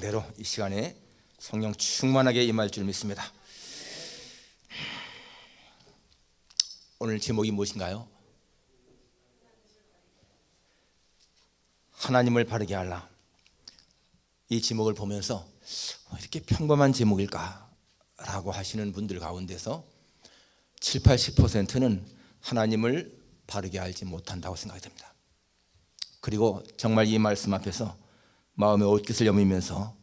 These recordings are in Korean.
예상대로 이 시간에 성령 충만하게 임할 줄 믿습니다. 오늘 제목이 무엇인가요? 하나님을 바르게 하라. 이 제목을 보면서 이렇게 평범한 제목일까? 라고 하시는 분들 가운데서 7, 80%는 하나님을 바르게 알지 못한다고 생각이 됩니다. 그리고 정말 이 말씀 앞에서 마음에 옷깃을 여미면서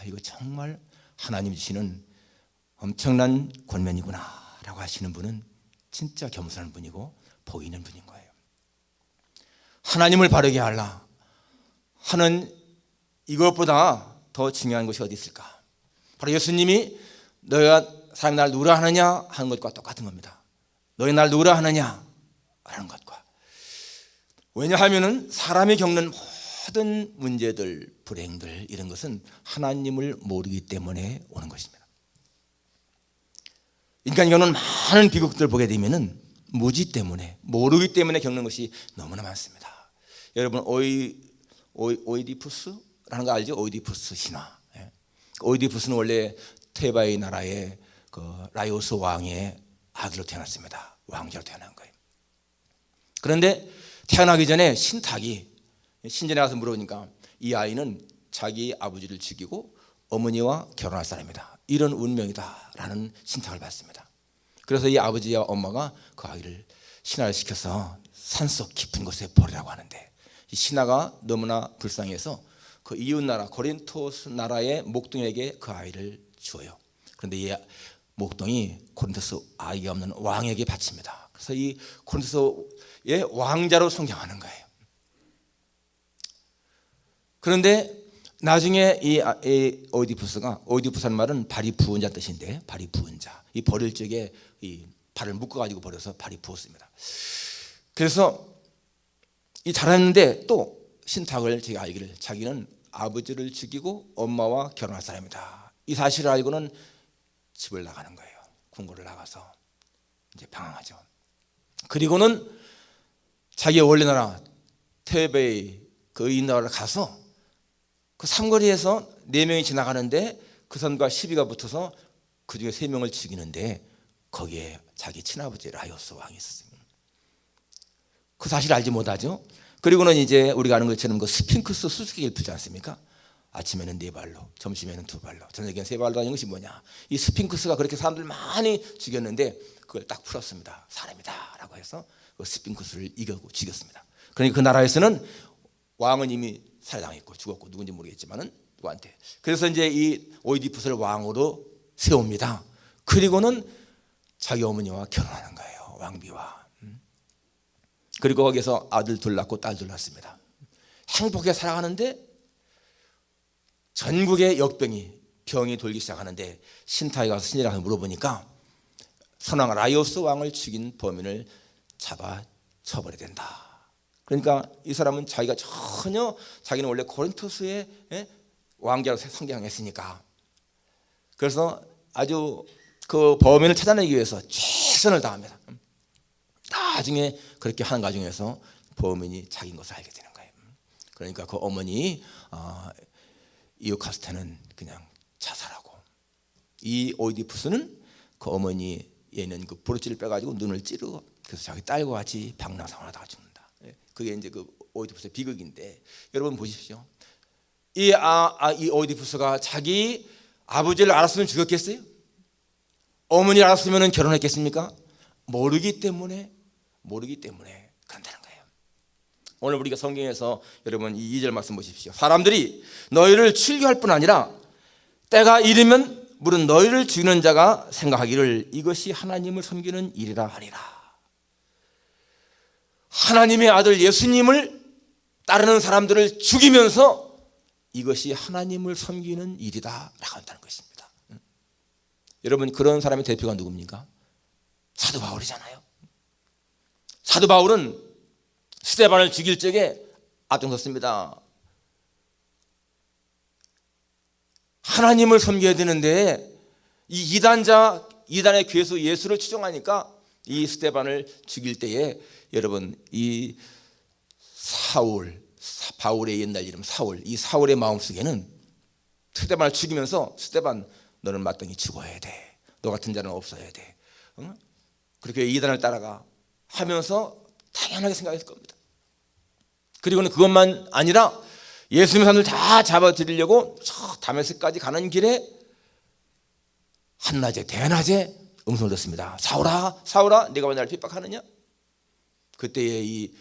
이거 정말 하나님 주시는 엄청난 권면이구나 라고 하시는 분은 진짜 겸손한 분이고 복 있는 분인 거예요. 하나님을 바르게 하라 하는 이것보다 더 중요한 것이 어디 있을까? 바로 예수님이 너희가 사람이 날 누구라 하느냐 하는 것과 똑같은 겁니다. 너희 날 누구라 하느냐 하는 것과. 왜냐하면 사람이 겪는 모든 문제들, 불행들 이런 것은 하나님을 모르기 때문에 오는 것입니다. 인간이 겪는 많은 비극들을 보게 되면 무지 때문에, 모르기 때문에 겪는 것이 너무나 많습니다. 여러분 오이디푸스라는 거 알죠? 오이디푸스 신화. 오이디푸스는 원래 테바의 나라의 그 라이오스 왕의 아들로 태어났습니다. 왕자로 태어난 거예요. 그런데 태어나기 전에 신탁이 신전에 가서 물어보니까 이 아이는 자기 아버지를 죽이고 어머니와 결혼할 사람이다. 이런 운명이다라는 신탁을 받습니다. 그래서 이 아버지와 엄마가 그 아이를 신화를 시켜서 산속 깊은 곳에 버리라고 하는데 이 신하가 너무나 불쌍해서 그 이웃나라 고린토스 나라의 목동에게 그 아이를 주어요. 그런데 이 목동이 고린토스 아이가 없는 왕에게 바칩니다. 그래서 이 고린토스의 왕자로 성장하는 거예요. 그런데 나중에 이 오이디푸스라는 말은 발이 부은 자 뜻인데, 발이 부은 자, 이 버릴 적에 이 발을 묶어가지고 버려서 발이 부었습니다. 그래서 이 잘했는데 또 신탁을 제가 알기를 자기는 아버지를 죽이고 엄마와 결혼할 사람이다. 이 사실을 알고는 집을 나가는 거예요. 궁궐을 나가서 이제 방황하죠. 그리고는 자기의 원래 나라 테베의 그 이웃나라를 가서 그 삼거리에서 4명이 지나가는데 그 사람과 시비가 붙어서 그 중에 3명을 죽이는데 거기에 자기 친아버지 라이오스 왕이 있었어요. 그 사실을 알지 못하죠. 그리고는 이제 우리가 아는 것처럼 그 스핑크스 수수께끼를 풀지 않습니까? 아침에는 4발로, 점심에는 2발로, 저녁에는 3발로 하는 것이 뭐냐? 이 스핑크스가 그렇게 사람들 많이 죽였는데 그걸 딱 풀었습니다. 사람이다 라고 해서 그 스핑크스를 이겨고 죽였습니다. 그러니까 그 나라에서는 왕은 이미 살해당했고 죽었고 누군지 모르겠지만은 누구한테. 그래서 이제 이 오이디푸스를 왕으로 세웁니다. 그리고는 자기 어머니와 결혼하는 거예요. 왕비와. 그리고 거기서 아들 둘 낳고 딸 둘 낳습니다. 행복하게 살아가는데 전국의 병이 돌기 시작하는데 신탁에 가서 신이라 가서 물어보니까 선왕 라이오스 왕을 죽인 범인을 잡아 처벌해야 된다. 그러니까 이 사람은 자기는 원래 고린토스의 왕자로 성장했으니까 그래서 아주 그 범인을 찾아내기 위해서 최선을 다합니다. 나중에 그렇게 하는 과정에서 범인이 자기인 것을 알게 되는 거예요. 그러니까 그 어머니 이오카스테는 그냥 자살하고 이 오이디푸스는 그 어머니에 있는 그 브로치를 빼가지고 눈을 찌르고 그래서 자기 딸과 같이 방랑사원하다가 죽는다. 그게 이제 그 오이디푸스의 비극인데 여러분 보십시오. 이 오이디푸스가 자기 아버지를 알았으면 죽였겠어요? 어머니를 알았으면 결혼했겠습니까? 모르기 때문에 그런다는 거예요. 오늘 우리가 성경에서 여러분 이 2절 말씀 보십시오. 사람들이 너희를 출교할 뿐 아니라 때가 이르면 물은 너희를 죽이는 자가 생각하기를 이것이 하나님을 섬기는 일이라 하리라. 하나님의 아들 예수님을 따르는 사람들을 죽이면서 이것이 하나님을 섬기는 일이다 라고 한다는 것입니다. 여러분 그런 사람의 대표가 누굽니까? 사도 바울이잖아요. 사도 바울은 스데반을 죽일 적에 앞장섰습니다. 하나님을 섬겨야 되는데 이 이단의 괴수 예수를 추종하니까 이 스데반을 죽일 때에 여러분 이 바울의 옛날 이름 사울, 이 사울의 마음속에는 스데반을 죽이면서 스데반 너는 마땅히 죽어야 돼. 너 같은 자는 없어야 돼. 응? 그렇게 이단을 따라가 하면서 당연하게 생각했을 겁니다. 그리고는 그것만 아니라 예수님의 사람들 다 잡아들이려고 저 다메섹까지 가는 길에 한낮에 대낮에 음성을 듣습니다. 사울아 사울아 네가 왜 나를 핍박하느냐? 그때에 이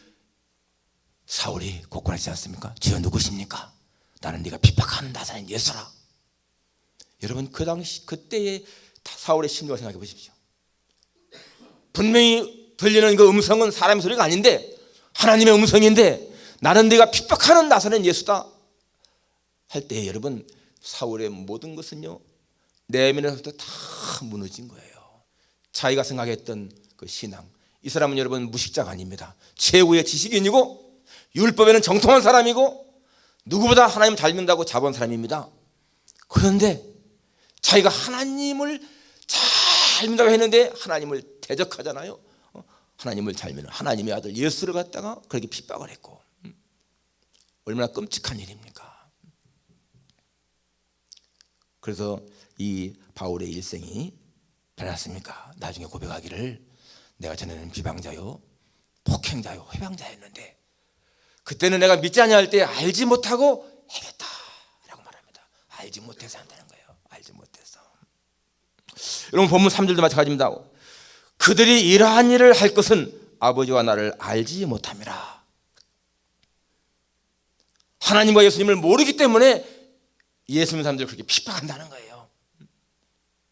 사울이 고꾸라지지 않습니까? 주여 누구십니까? 나는 네가 핍박하는 나사렛 예수라. 여러분 그 당시 그때의 사울의 심정을 생각해 보십시오. 분명히 들리는 그 음성은 사람의 소리가 아닌데 하나님의 음성인데 나는 네가 핍박하는 나사렛 예수다 할 때 여러분 사울의 모든 것은요 내면에서부터 다 무너진 거예요. 자기가 생각했던 그 신앙, 이 사람은 여러분 무식자가 아닙니다. 최고의 지식인이고 율법에는 정통한 사람이고 누구보다 하나님 잘 믿는다고 자부한 사람입니다. 그런데 자기가 하나님을 잘 믿는다고 했는데 하나님을 대적하잖아요. 하나님을 잘 믿는 하나님의 아들 예수를 갖다가 그렇게 핍박을 했고 얼마나 끔찍한 일입니까? 그래서 이 바울의 일생이 변했습니까? 나중에 고백하기를 내가 전에는 비방자요 폭행자요 회방자였는데 그때는 내가 믿지 아니할 때 알지 못하고 행했다라고 말합니다. 알지 못해서 한다는 거예요. 알지 못해서. 여러분 본문 3절도 마찬가지입니다. 그들이 이러한 일을 할 것은 아버지와 나를 알지 못함이라. 하나님과 예수님을 모르기 때문에 예수님 사람들을 그렇게 핍박한다는 거예요.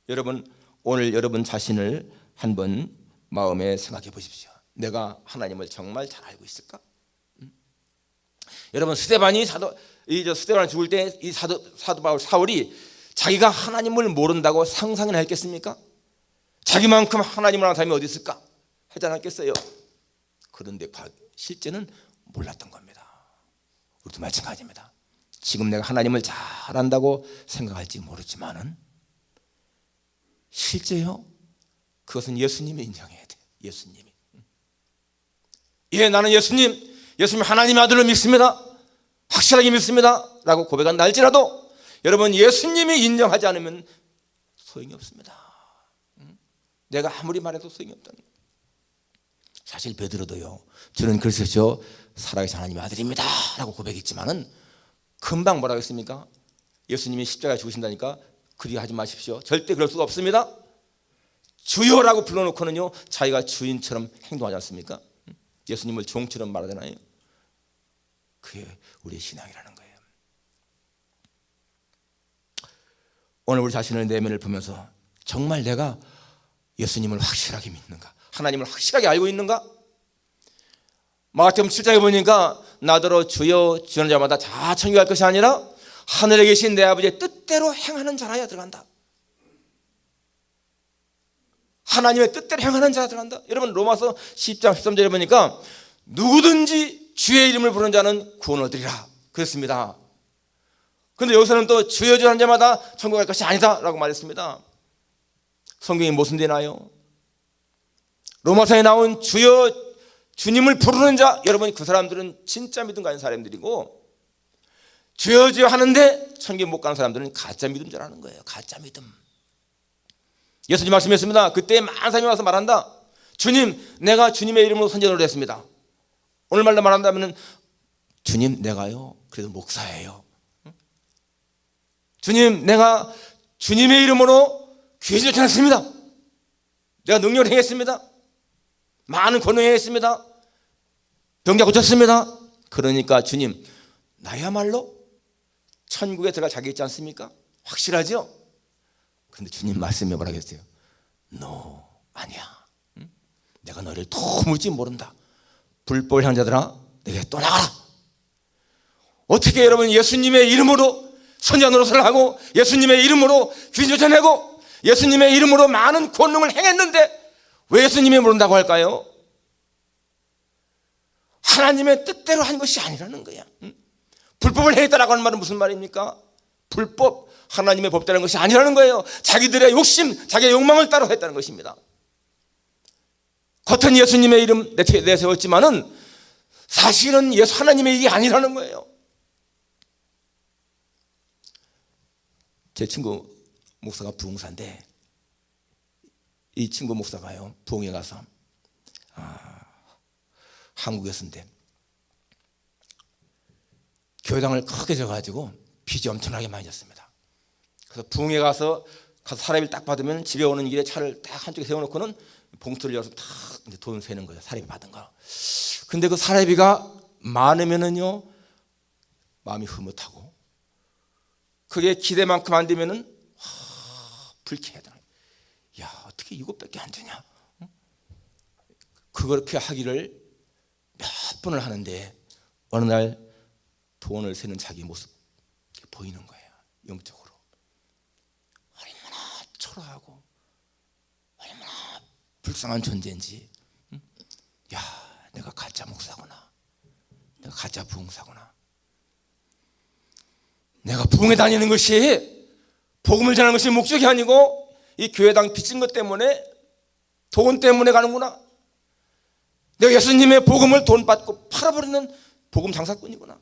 여러분 오늘 여러분 자신을 한번 마음에 생각해 보십시오. 내가 하나님을 정말 잘 알고 있을까? 여러분 스데반이 스데반을 죽을 때 이 사도 바울 사울이 자기가 하나님을 모른다고 상상이나 했겠습니까? 자기만큼 하나님을 아는 사람이 어디 있을까? 하지 않았겠어요? 그런데 실제는 몰랐던 겁니다. 우리도 마찬가지입니다. 지금 내가 하나님을 잘 안다고 생각할지 모르지만은 실제요 그것은 예수님이 인정해야 돼. 예수님이. 예, 나는 예수님 하나님의 아들로 믿습니다. 확실하게 믿습니다 라고 고백한 날지라도 여러분 예수님이 인정하지 않으면 소용이 없습니다. 내가 아무리 말해도 소용이 없다는 거예요. 사실 베드로도요 저는 그리스도죠 살아계신 하나님의 아들입니다 라고 고백했지만은 금방 뭐라고 했습니까? 예수님이 십자가에 죽으신다니까 그리 하지 마십시오. 절대 그럴 수가 없습니다. 주여라고 불러놓고는요 자기가 주인처럼 행동하지 않습니까? 예수님을 종처럼 말하잖아요. 그게 우리의 신앙이라는 거예요. 오늘 우리 자신의 내면을 보면서 정말 내가 예수님을 확실하게 믿는가? 하나님을 확실하게 알고 있는가? 마가복음 7장에 보니까 나더러 주여 주는 자마다 다 천국에 갈 것이 아니라 하늘에 계신 내 아버지의 뜻대로 행하는 자라야 들어간다. 하나님의 뜻대로 행하는 자라 들어간다. 여러분 로마서 10장 13절에 보니까 누구든지 주의 이름을 부르는 자는 구원을 얻으리라 그랬습니다. 그런데 여기서는 또 주여 주는 자마다 천국 갈 것이 아니다 라고 말했습니다. 성경이 모순되나요? 로마서에 나온 주여 주님을 부르는 자 여러분 그 사람들은 진짜 믿음 가진 사람들이고 주여 주여 하는데 천국에 못 가는 사람들은 가짜 믿음자라는 거예요. 가짜 믿음. 예수님 말씀했습니다. 그때 많은 사람이 와서 말한다. 주님 내가 주님의 이름으로 선전을 했습니다. 오늘 말로 말한다면 주님 내가요 그래도 목사예요. 주님 내가 주님의 이름으로 귀신을 쫓아냈습니다. 내가 능력을 행했습니다. 많은 권능을 행했습니다. 병자 고쳤습니다. 그러니까 주님 나야말로 천국에 들어갈 자격 있지 않습니까? 확실하죠? 그런데 주님 말씀에 뭐라고 했어요? No 아니야. 내가 너를 도무지 모른다. 불법을 향한 자들아 내게 떠나가라. 어떻게 여러분 예수님의 이름으로 선지자 노릇을 하고 예수님의 이름으로 귀신 쫓아내고 예수님의 이름으로 많은 권능을 행했는데 왜 예수님이 모른다고 할까요? 하나님의 뜻대로 한 것이 아니라는 거야. 불법을 행했다라고 하는 말은 무슨 말입니까? 불법, 하나님의 법대로는 것이 아니라는 거예요. 자기들의 욕심, 자기의 욕망을 따라 했다는 것입니다. 겉은 예수님의 이름 내세웠지만은 사실은 예수 하나님의 일이 아니라는 거예요. 제 친구 목사가 부흥사인데 이 친구 목사가요 부흥에 가서 한국에서인데 교회당을 크게 져가지고 빚이 엄청나게 많이 졌습니다. 그래서 부흥에 가서 사례비를 딱 받으면 집에 오는 길에 차를 딱 한쪽에 세워놓고는 봉투를 열어서 탁 돈 세는 거예요. 사례비 받은 거. 근데 그 사례비가 많으면은요 마음이 흐뭇하고 그게 기대만큼 안 되면은 불쾌하다. 야 어떻게 이것밖에 안 되냐? 그렇게 하기를 몇 번을 하는데 어느 날 돈을 세는 자기 모습 보이는 거예요. 영적으로 얼마나 초라하고 얼마나 불쌍한 존재인지. 야 내가 가짜 목사구나. 내가 가짜 부흥사구나. 내가 부흥에 다니는 것이 복음을 전하는 것이 목적이 아니고 이 교회당 빚진 것 때문에 돈 때문에 가는구나. 내가 예수님의 복음을 돈 받고 팔아버리는 복음 장사꾼이구나.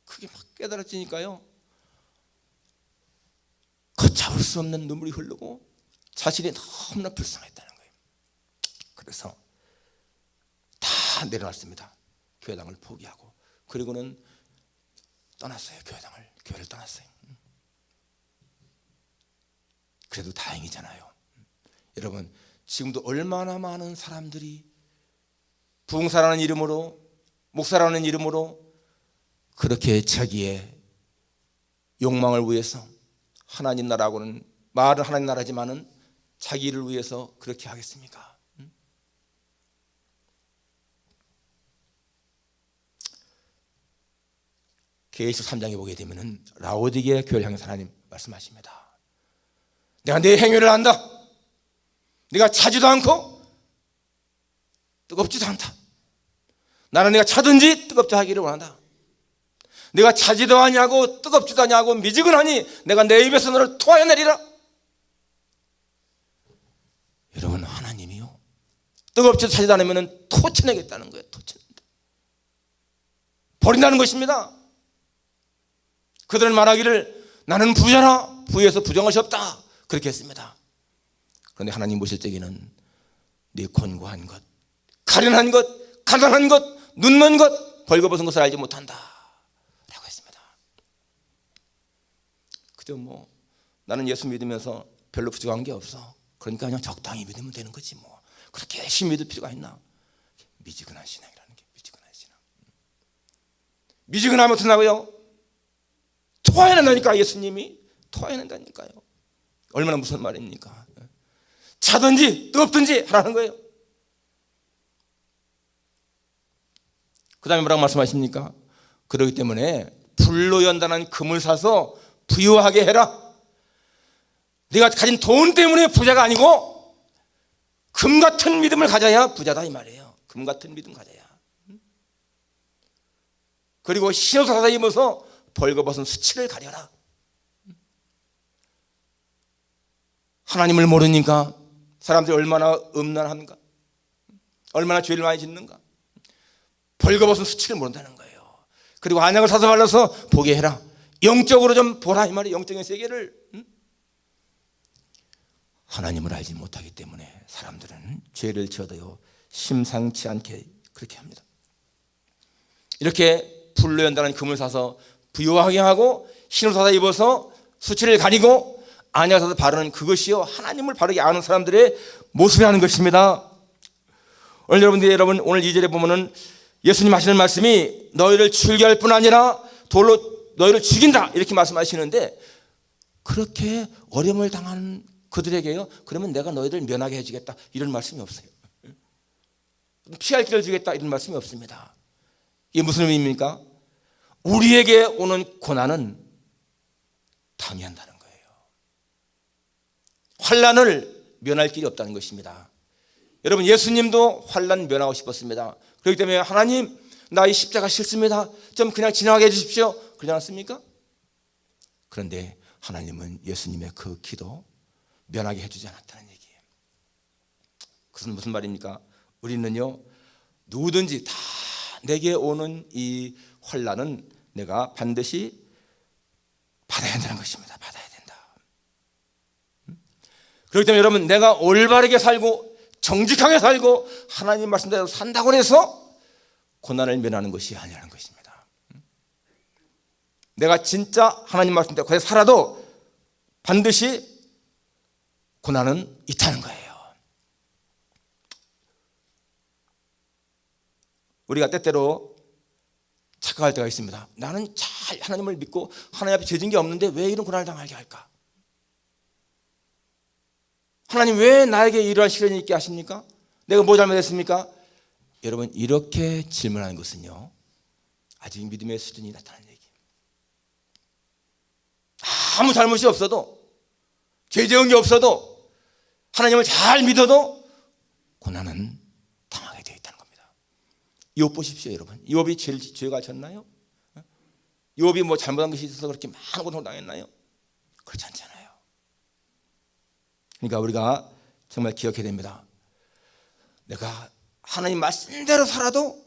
그게 막 깨달아지니까요 걷잡을 수 없는 눈물이 흐르고 자신이 너무나 불쌍했다는 거예요. 그래서 다 내려놨습니다. 교회당을 포기하고. 그리고는 떠났어요. 교회를 떠났어요. 그래도 다행이잖아요. 여러분 지금도 얼마나 많은 사람들이 부흥사라는 이름으로 목사라는 이름으로 그렇게 자기의 욕망을 위해서 하나님 나라하고는 말은 하나님 나라지만은 자기를 위해서 그렇게 하겠습니까? 계시록 3장에 보게 되면은 라오디게 교회를 향해서 하나님 말씀하십니다. 내가 내 행위를 안다. 네가 차지도 않고 뜨겁지도 않다. 나는 네가 차든지 뜨겁지 하기를 원한다. 네가 차지도 아니하고 뜨겁지도 아니하고 미지근하니 내가 내 입에서 너를 토하여 내리라. 여러분 하나님이요 뜨겁지도 차지도 않으면 토쳐내겠다는 거예요. 토쳐낸다. 버린다는 것입니다. 그들은 말하기를 나는 부자라. 부에서 부정할 것이 없다. 그렇게 했습니다. 그런데 하나님 보실 적에는 네 권고한 것, 가련한 것, 가난한 것, 눈먼 것, 벌거벗은 것을 알지 못한다 라고 했습니다. 그저 나는 예수 믿으면서 별로 부족한 게 없어. 그러니까 그냥 적당히 믿으면 되는 거지 뭐. 그렇게 열심히 믿을 필요가 있나. 미지근한 신앙이라는 게 미지근한 신앙. 미지근하면 어떡하고요? 토해낸다니까. 예수님이 토해낸다니까요. 얼마나 무슨 말입니까? 차든지 뜨겁든지 하라는 거예요. 그 다음에 뭐라고 말씀하십니까? 그렇기 때문에 불로 연단한 금을 사서 부유하게 해라. 네가 가진 돈 때문에 부자가 아니고 금 같은 믿음을 가져야 부자다 이 말이에요. 금 같은 믿음 가져야. 그리고 신옷을 사서 입어서 벌거벗은 수치를 가려라. 하나님을 모르니까 사람들이 얼마나 음란한가, 얼마나 죄를 많이 짓는가. 벌거벗은 수치를 모른다는 거예요. 그리고 안약을 사서 발라서 보게 해라. 영적으로 좀 보라 이 말이에요. 영적인 세계를. 하나님을 알지 못하기 때문에 사람들은 죄를 지어도요 심상치 않게 그렇게 합니다. 이렇게 불로 연단한 금을 사서 부유하게 하고 신을 사서 입어서 수치를 가리고 안약을 사서 바르는 그것이요 하나님을 바르게 아는 사람들의 모습이라는 것입니다. 오늘 여러분 오늘 2절에 보면은 예수님 하시는 말씀이 너희를 죽게 할 뿐 아니라 돌로 너희를 죽인다 이렇게 말씀하시는데, 그렇게 어려움을 당하는 그들에게요 그러면 내가 너희들 면하게 해주겠다 이런 말씀이 없어요. 피할 길을 주겠다 이런 말씀이 없습니다. 이게 무슨 의미입니까? 우리에게 오는 고난은 당연한다는 거예요. 환난을 면할 길이 없다는 것입니다. 여러분 예수님도 환난 면하고 싶었습니다. 그렇기 때문에 하나님 나 이 십자가 싫습니다. 좀 그냥 지나가게 해주십시오. 그러지 않았습니까? 그런데 하나님은 예수님의 그 기도 면하게 해주지 않았다는 얘기예요. 그것은 무슨 말입니까? 우리는요 누구든지 다 내게 오는 이 환난은 내가 반드시 받아야 된다는 것입니다. 받아야 된다. 그렇기 때문에 여러분, 내가 올바르게 살고 정직하게 살고 하나님 말씀대로 산다고 해서 고난을 면하는 것이 아니라는 것입니다. 내가 진짜 하나님 말씀대로 그렇게 살아도 반드시 고난은 있다는 거예요. 우리가 때때로 착각할 때가 있습니다. 나는 잘 하나님을 믿고 하나님 앞에 죄진 게 없는데 왜 이런 고난을 당하게 할까? 하나님 왜 나에게 이러한 시련이 있게 하십니까? 내가 뭐 잘못했습니까? 여러분, 이렇게 질문하는 것은요, 아직 믿음의 수준이 나타나는 얘기예요. 아무 잘못이 없어도, 죄 지은 게 없어도, 하나님을 잘 믿어도 고난은 당하게 되어 있다는 겁니다. 욥 보십시오, 여러분. 욥이 죄가 졌나요? 욥이 뭐 잘못한 것이 있어서 그렇게 많은 고통을 당했나요? 그렇지 않잖아요. 그러니까 우리가 정말 기억해야 됩니다. 내가 하나님 말씀대로 살아도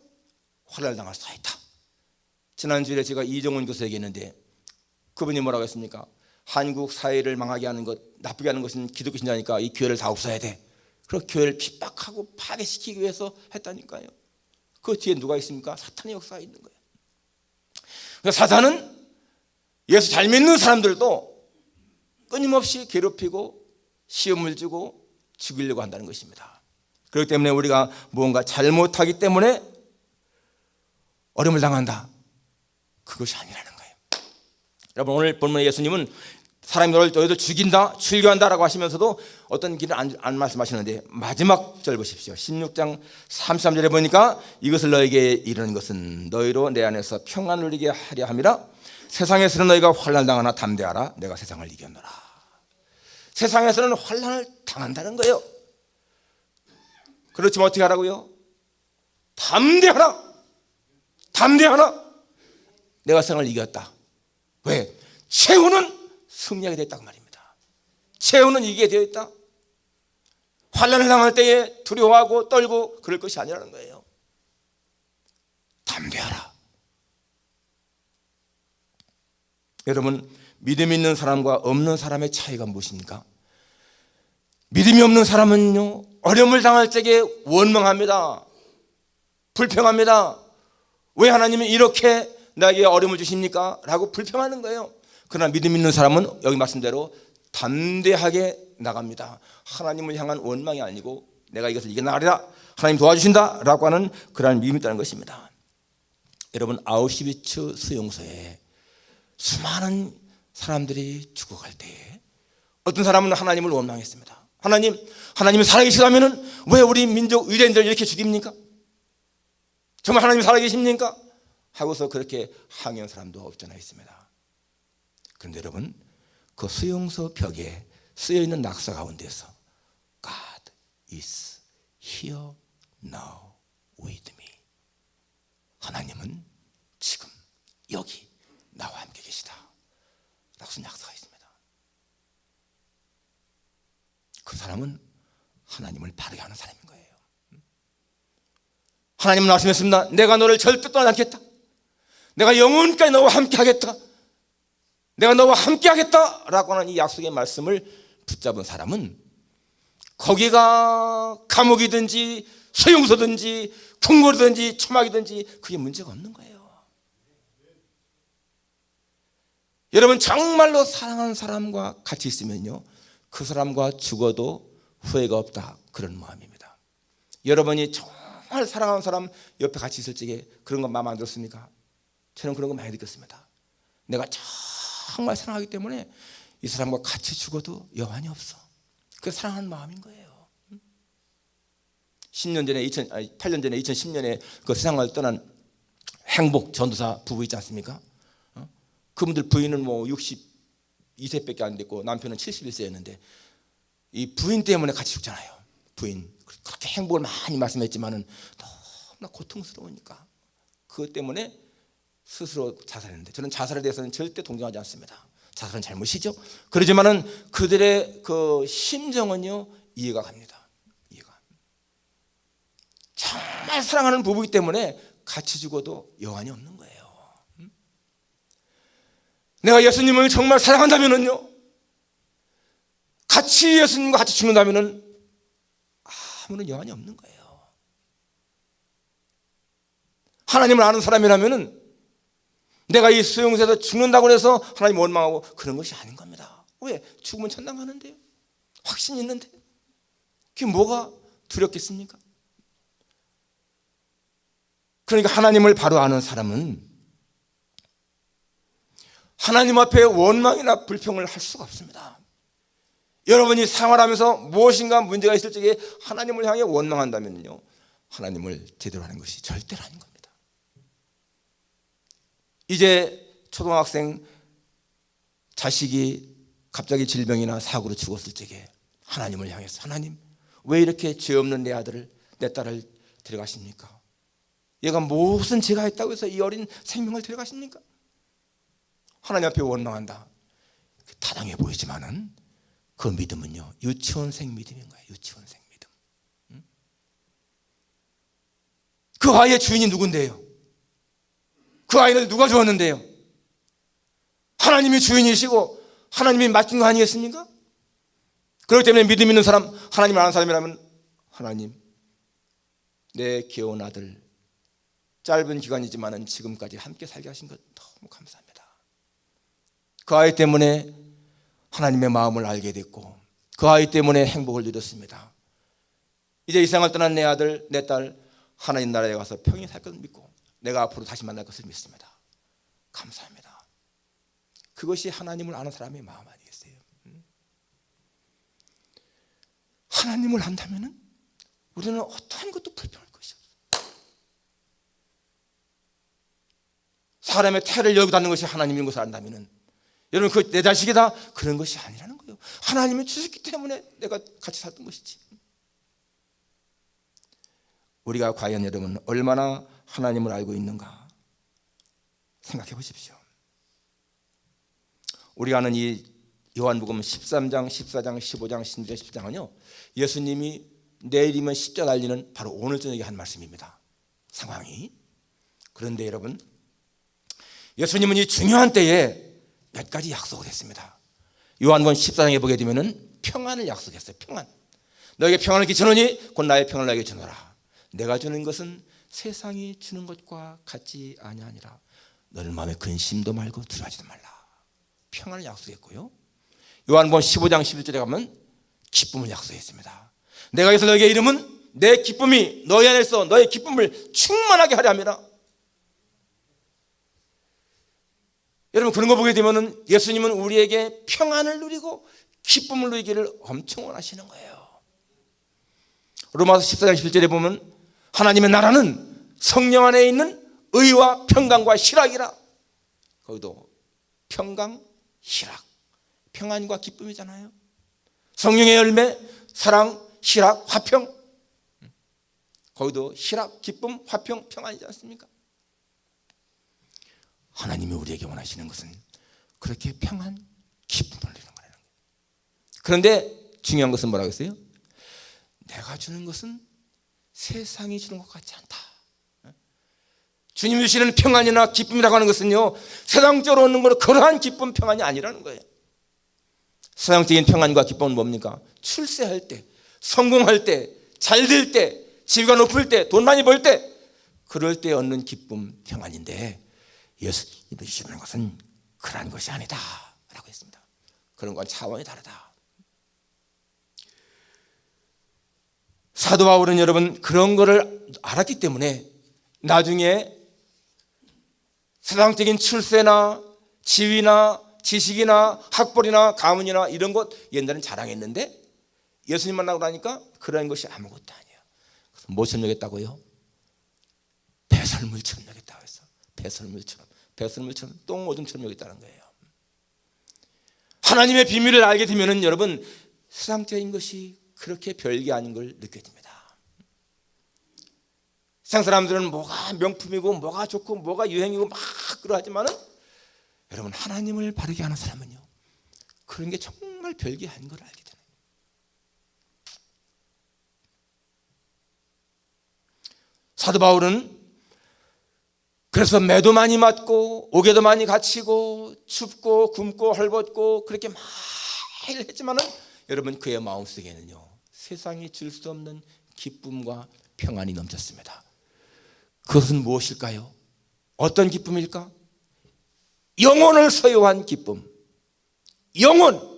환난을 당할 수가 있다. 지난주에 제가 이정훈 교수에게 했는데 그분이 뭐라고 했습니까? 한국 사회를 망하게 하는 것, 나쁘게 하는 것은 기독교 신자니까 이 교회를 다 없애야 돼. 그리고 교회를 핍박하고 파괴시키기 위해서 했다니까요. 그 뒤에 누가 있습니까? 사탄의 역사가 있는 거예요. 그러니까 사탄은 예수 잘 믿는 사람들도 끊임없이 괴롭히고 시험을 주고 죽이려고 한다는 것입니다. 그렇기 때문에 우리가 무언가 잘못하기 때문에 어려움을 당한다, 그것이 아니라는 거예요. 여러분, 오늘 본문의 예수님은 사람이 너희들 죽인다, 출교한다라고 하시면서도 어떤 길을 안 말씀하시는데 마지막 절 보십시오. 16장 33절에 보니까 이것을 너에게 이르는 것은 너희로 내 안에서 평안을 누리게 하려 함이라. 세상에서는 너희가 환난 당하나 담대하라. 내가 세상을 이겼노라. 세상에서는 환난을 당한다는 거예요. 그렇지만 어떻게 하라고요? 담대하라. 담대하라. 내가 세상을 이겼다. 왜? 최후는 승리하게 되었다고 말입니다. 최후는 이기게 되어 있다. 환난을 당할 때에 두려워하고 떨고 그럴 것이 아니라는 거예요. 담대하라. 여러분, 믿음 있는 사람과 없는 사람의 차이가 무엇입니까? 믿음이 없는 사람은요, 어려움을 당할 때에 원망합니다. 불평합니다. 왜 하나님은 이렇게 나에게 어려움을 주십니까? 라고 불평하는 거예요. 그러나 믿음 있는 사람은 여기 말씀대로 담대하게 나갑니다. 하나님을 향한 원망이 아니고 내가 이것을 이겨나가리라, 하나님 도와주신다 라고 하는 그러한 믿음이 있다는 것입니다. 여러분, 아우슈비츠 수용소에 수많은 사람들이 죽어갈 때에 어떤 사람은 하나님을 원망했습니다. 하나님이 살아계시다면 왜 우리 민족 유대인들 이렇게 죽입니까? 정말 하나님이 살아계십니까? 하고서 그렇게 항의한 사람도 없잖아 있습니다. 그런데 여러분, 그 수용소 벽에 쓰여있는 낙서 가운데서 God is here now with me. 하나님은 지금 여기 나와 함께 계시다 라고 쓴 낙서가 있습니다. 그 사람은 하나님을 바르게 하는 사람인 거예요. 하나님은 말씀했습니다. 내가 너를 절대 떠나지 않겠다. 내가 영원까지 너와 함께 하겠다. 내가 너와 함께 하겠다 라고 하는 이 약속의 말씀을 붙잡은 사람은 거기가 감옥이든지 수용소든지 궁궐이든지 초막이든지 그게 문제가 없는 거예요. 여러분, 정말로 사랑하는 사람과 같이 있으면요, 그 사람과 죽어도 후회가 없다, 그런 마음입니다. 여러분이 정말 사랑하는 사람 옆에 같이 있을 적에 그런 거 마음 안 들었습니까? 저는 그런 거 많이 느꼈습니다. 내가 정말 사랑하기 때문에 이 사람과 같이 죽어도 여한이 없어. 그게 사랑하는 마음인 거예요. 8년 전에 2010년에 그 세상을 떠난 행복 전도사 부부 있지 않습니까? 그분들 부인은 뭐 62세밖에 안 됐고 남편은 71세였는데 이 부인 때문에 같이 죽잖아요. 부인 그렇게 행복을 많이 말씀했지만은 너무나 고통스러우니까 그것 때문에 스스로 자살했는데, 저는 자살에 대해서는 절대 동정하지 않습니다. 자살은 잘못이죠. 그러지만은 그들의 그 심정은요, 이해가 갑니다. 이해가. 정말 사랑하는 부부이기 때문에 같이 죽어도 여한이 없는 거예요. 내가 예수님을 정말 사랑한다면요, 같이 예수님과 같이 죽는다면은 아무런 여한이 없는 거예요. 하나님을 아는 사람이라면은 내가 이 수용소에서 죽는다고 해서 하나님 원망하고 그런 것이 아닌 겁니다. 왜? 죽으면 천당 가는데요. 확신이 있는데 그게 뭐가 두렵겠습니까? 그러니까 하나님을 바로 아는 사람은 하나님 앞에 원망이나 불평을 할 수가 없습니다. 여러분이 생활하면서 무엇인가 문제가 있을 적에 하나님을 향해 원망한다면요, 하나님을 제대로 하는 것이 절대로 아닌 겁니다. 이제 초등학생 자식이 갑자기 질병이나 사고로 죽었을 적에 하나님을 향해서, 하나님 왜 이렇게 죄 없는 내 아들을, 내 딸을 데려가십니까? 얘가 무슨 죄가 했다고 해서 이 어린 생명을 데려가십니까? 하나님 앞에 원망한다. 타당해 보이지만은 그 믿음은요, 유치원생 믿음인 거예요. 유치원생 믿음. 그 아이의 주인이 누군데요? 그 아이를 누가 주었는데요? 하나님이 주인이시고 하나님이 맡긴 거 아니겠습니까? 그렇기 때문에 믿음 있는 사람, 하나님을 아는 사람이라면, 하나님 내 귀여운 아들 짧은 기간이지만은 지금까지 함께 살게 하신 것 너무 감사합니다. 그 아이 때문에 하나님의 마음을 알게 됐고 그 아이 때문에 행복을 누렸습니다. 이제 이 세상을 떠난 내 아들, 내 딸 하나님 나라에 가서 평안히 살 것을 믿고 내가 앞으로 다시 만날 것을 믿습니다. 감사합니다. 그것이 하나님을 아는 사람의 마음 아니겠어요? 하나님을 안다면은 우리는 어떠한 것도 불평할 것이 없어요. 사람의 태를 열고 닫는 것이 하나님인 것을 안다면은, 여러분 그 내 자식이다 그런 것이 아니라는 거예요. 하나님이 주셨기 때문에 내가 같이 살던 것이지. 우리가 과연 여러분 얼마나 하나님을 알고 있는가 생각해 보십시오. 우리가 아는 이 요한복음 13장, 14장, 15장, 16장, 17장은요, 예수님이 내일이면 십자가 달리는 바로 오늘 저녁에 한 말씀입니다. 상황이. 그런데 여러분, 예수님은 이 중요한 때에 몇 가지 약속을 했습니다. 요한복음 14장에 보게 되면은 평안을 약속했어요. 평안. 너에게 평안을 끼치노니 곧 나의 평안을 너에게 주노라. 내가 주는 것은 세상이 주는 것과 같지 아니하니라. 너는 마음에 근심도 말고 두려워하지도 말라. 평안을 약속했고요. 요한복음 15장 11절에 가면 기쁨을 약속했습니다. 내가 여기서 너에게 이름은 내 기쁨이 너희 안에서 너의 기쁨을 충만하게 하려 함이라. 여러분 그런 거 보게 되면 예수님은 우리에게 평안을 누리고 기쁨을 누리기를 엄청 원하시는 거예요. 로마서 14장 11절에 보면 하나님의 나라는 성령 안에 있는 의와 평강과 희락이라. 거기도 평강, 희락, 평안과 기쁨이잖아요. 성령의 열매, 사랑, 희락, 화평. 거기도 희락, 기쁨, 화평, 평안이지 않습니까? 하나님이 우리에게 원하시는 것은 그렇게 평안, 기쁨을 누리는 거라는 거예요. 그런데 중요한 것은 뭐라고 했어요? 내가 주는 것은 세상이 주는 것 같지 않다. 주님이 주시는 평안이나 기쁨이라고 하는 것은요, 세상적으로 오는 건 그러한 기쁨, 평안이 아니라는 거예요. 세상적인 평안과 기쁨은 뭡니까? 출세할 때, 성공할 때, 잘 될 때, 지위가 높을 때, 돈 많이 벌 때, 그럴 때 얻는 기쁨, 평안인데 예수님이 주시는 것은 그러한 것이 아니다 라고 했습니다. 그런 건 차원이 다르다. 사도 바울은 여러분 그런 거를 알았기 때문에 나중에 세상적인 출세나 지위나 지식이나 학벌이나 가문이나 이런 것 옛날엔 자랑했는데 예수님 만나고 나니까 그런 것이 아무것도 아니에요. 그래서 뭐처럼 여겼다고요? 배설물처럼 여겼다고 했어. 배설물처럼 똥오줌처럼 여겼다는 거예요. 하나님의 비밀을 알게 되면은 여러분 세상적인 것이 그렇게 별게 아닌 걸 느껴집니다. 세상 사람들은 뭐가 명품이고 뭐가 좋고 뭐가 유행이고 막 그러하지만은 여러분 하나님을 바르게 하는 사람은요 그런 게 정말 별게 아닌 걸 알게 되는 거예요. 사도 바울은 그래서 매도 많이 맞고 옥에도 많이 갇히고 춥고 굶고 헐벗고 그렇게 매일 했지만은 여러분 그의 마음속에는요 세상이 줄 수 없는 기쁨과 평안이 넘쳤습니다. 그것은 무엇일까요? 어떤 기쁨일까? 영혼을 소유한 기쁨. 영혼.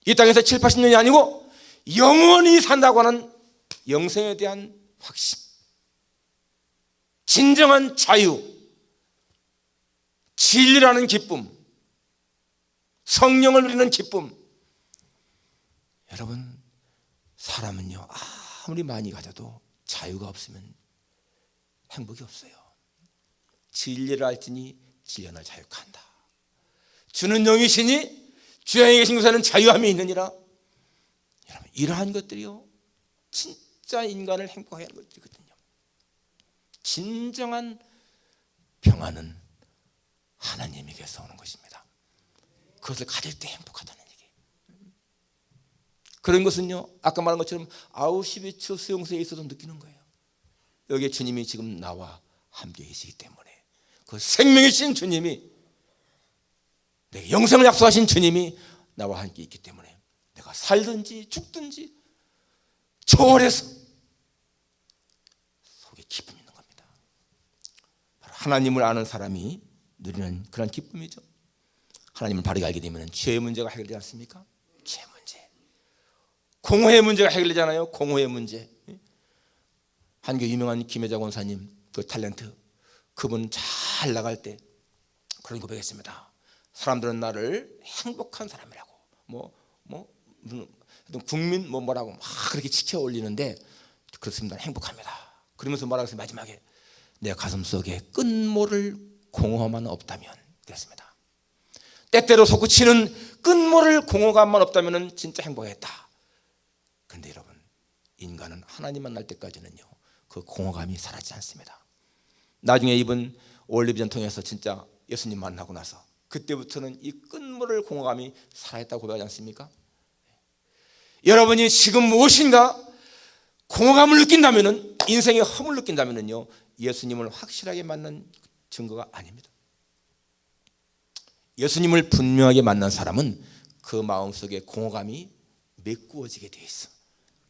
이 땅에서 7, 80년이 아니고 영원히 산다고 하는 영생에 대한 확신. 진정한 자유. 진리라는 기쁨. 성령을 누리는 기쁨. 여러분, 사람은요 아무리 많이 가져도 자유가 없으면 행복이 없어요. 진리를 알지니 진리가 날 자유케한다. 주는 영이시니 주 안에 계신 곳에는 자유함이 있느니라. 여러분, 이러한 것들이요 진짜 인간을 행복하게 하는 것들이거든요. 진정한 평안은 하나님에게서 오는 것입니다. 그것을 가질 때 행복하다는 얘기예요. 그런 것은요 아까 말한 것처럼 아우슈비츠 수용소에 있어도 느끼는 거예요. 여기에 주님이 지금 나와 함께 계시기 때문에, 그 생명이신 주님이, 내게 영생을 약속하신 주님이 나와 함께 있기 때문에 내가 살든지 죽든지 초월해서 속에 기쁨이 있는 겁니다. 바로 하나님을 아는 사람이 누리는 그런 기쁨이죠. 하나님을 바르게 알게 되면 죄의 문제가 해결되지 않습니까? 죄 문제, 공허의 문제가 해결되잖아요. 공허의 문제. 한국 유명한 김혜자 권사님 그 탤런트, 그분 잘 나갈 때 그런 고백했습니다. 사람들은 나를 행복한 사람이라고 국민 뭐라고 막 그렇게 치켜 올리는데 그렇습니다. 행복합니다. 그러면서 뭐라고 했어요? 마지막에 내 가슴 속에 끝모를 공허만 없다면 그랬습니다. 때때로 솟구치는 끝모를 공허감만 없다면 진짜 행복했다. 그런데 여러분, 인간은 하나님 만날 때까지는요 그 공허감이 사라지지 않습니다. 나중에 이분 올리브전 통해서 진짜 예수님 만나고 나서 그때부터는 이 끝모를 공허감이 살아있다고 고백하지 않습니까? 여러분이 지금 무엇인가 공허감을 느낀다면은, 인생의 허물 느낀다면은요 예수님을 확실하게 만난 증거가 아닙니다. 예수님을 분명하게 만난 사람은 그 마음속에 공허감이 메꾸어지게 돼 있어.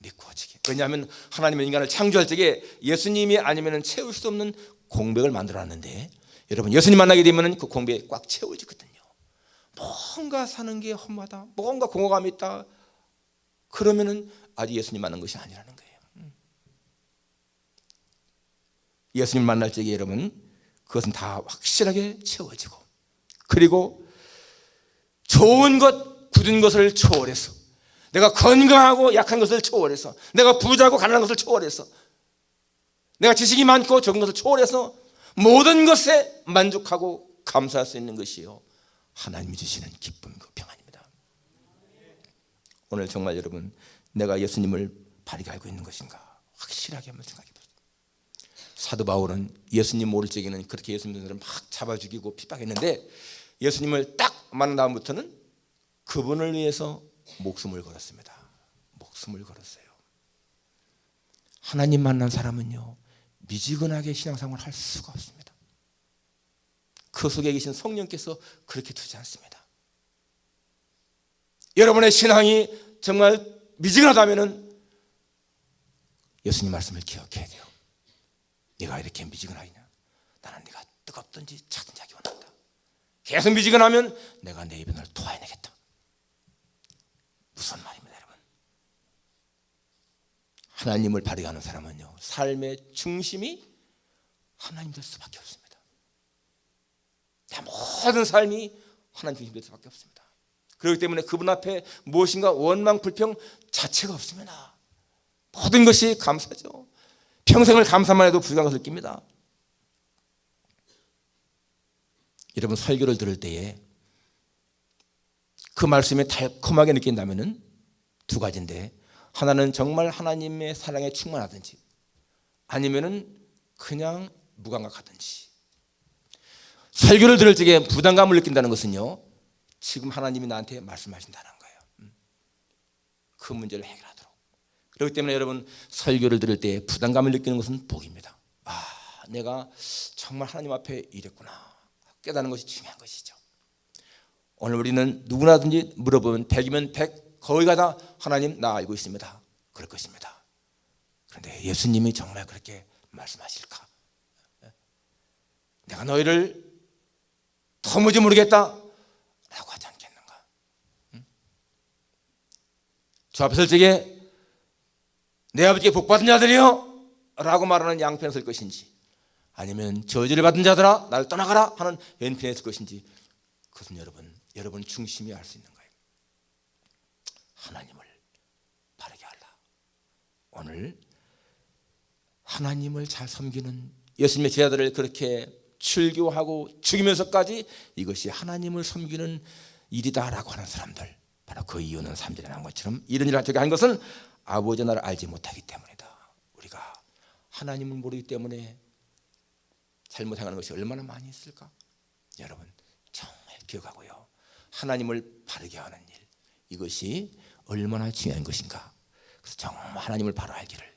메꾸어지게. 왜냐하면 하나님은 인간을 창조할 적에 예수님이 아니면 채울 수 없는 공백을 만들어놨는데, 여러분 예수님 만나게 되면 그 공백이 꽉 채워지거든요. 뭔가 사는 게 험하다, 뭔가 공허감이 있다, 그러면은 아직 예수님 만난 것이 아니라는 거예요. 예수님 만날 적에 여러분 그것은 다 확실하게 채워지고, 그리고 좋은 것 굳은 것을 초월해서, 내가 건강하고 약한 것을 초월해서, 내가 부자고 가난한 것을 초월해서, 내가 지식이 많고 적은 것을 초월해서 모든 것에 만족하고 감사할 수 있는 것이요 하나님이 주시는 기쁨이고 평안입니다. 오늘 정말 여러분, 내가 예수님을 바르게 알고 있는 것인가 확실하게 한번 생각해 보세요. 사도 바울은 예수님 모를 적에는 그렇게 예수님을 막 잡아 죽이고 핍박했는데, 예수님을 딱 만난 다음부터는 그분을 위해서 목숨을 걸었습니다. 목숨을 걸었어요. 하나님 만난 사람은요 미지근하게 신앙생활을 할 수가 없습니다. 그 속에 계신 성령께서 그렇게 두지 않습니다. 여러분의 신앙이 정말 미지근하다면 예수님 말씀을 기억해야 돼요. 네가 이렇게 미지근하냐? 나는 네가 뜨겁든지 차든지 하기 원한다. 계속 미지근하면 내가 내 입에 널 토해내겠다. 무슨 말입니다, 여러분? 하나님을 바르게 하는 사람은요 삶의 중심이 하나님 될 수밖에 없습니다. 모든 삶이 하나님 중심이 될 수밖에 없습니다. 그렇기 때문에 그분 앞에 무엇인가 원망 불평 자체가 없습니다. 모든 것이 감사죠. 평생을 감사만 해도 불가한 것을 느낍니다. 여러분, 설교를 들을 때에 그 말씀이 달콤하게 느낀다면 두 가지인데, 하나는 정말 하나님의 사랑에 충만하든지, 아니면은 그냥 무감각하든지. 설교를 들을 적에 부담감을 느낀다는 것은요 지금 하나님이 나한테 말씀하신다는 거예요. 그 문제를 해결하도록. 그렇기 때문에 여러분 설교를 들을 때 부담감을 느끼는 것은 복입니다. 내가 정말 하나님 앞에 이랬구나 깨닫는 것이 중요한 것이죠. 오늘 우리는 누구나든지 물어보면 100이면 100 거의가 다 하나님 나 알고 있습니다 그럴 것입니다. 그런데 예수님이 정말 그렇게 말씀하실까? 내가 너희를 도무지 모르겠다 라고 하지 않겠는가? 주 앞에 설 적에 내 아버지께 복받은 자들이여 라고 말하는 양편에 설 것인지, 아니면 저주를 받은 자들아 나를 떠나가라 하는 왼편에 설 것인지, 그것은 여러분 중심이 알 수 있는 거예요. 하나님을 바르게 하라. 오늘 하나님을 잘 섬기는 예수님의 제자들을 그렇게 출교하고 죽이면서까지 이것이 하나님을 섬기는 일이다라고 하는 사람들, 바로 그 이유는 3절에 나온 것처럼 이런 일을 저게 한 것은 아버지 나를 알지 못하기 때문이다. 우리가 하나님을 모르기 때문에 잘못 행하는 것이 얼마나 많이 있을까? 여러분 정말 기억하고요, 하나님을 바르게 하는 일, 이것이 얼마나 중요한 것인가. 그래서 정말 하나님을 바로 알기를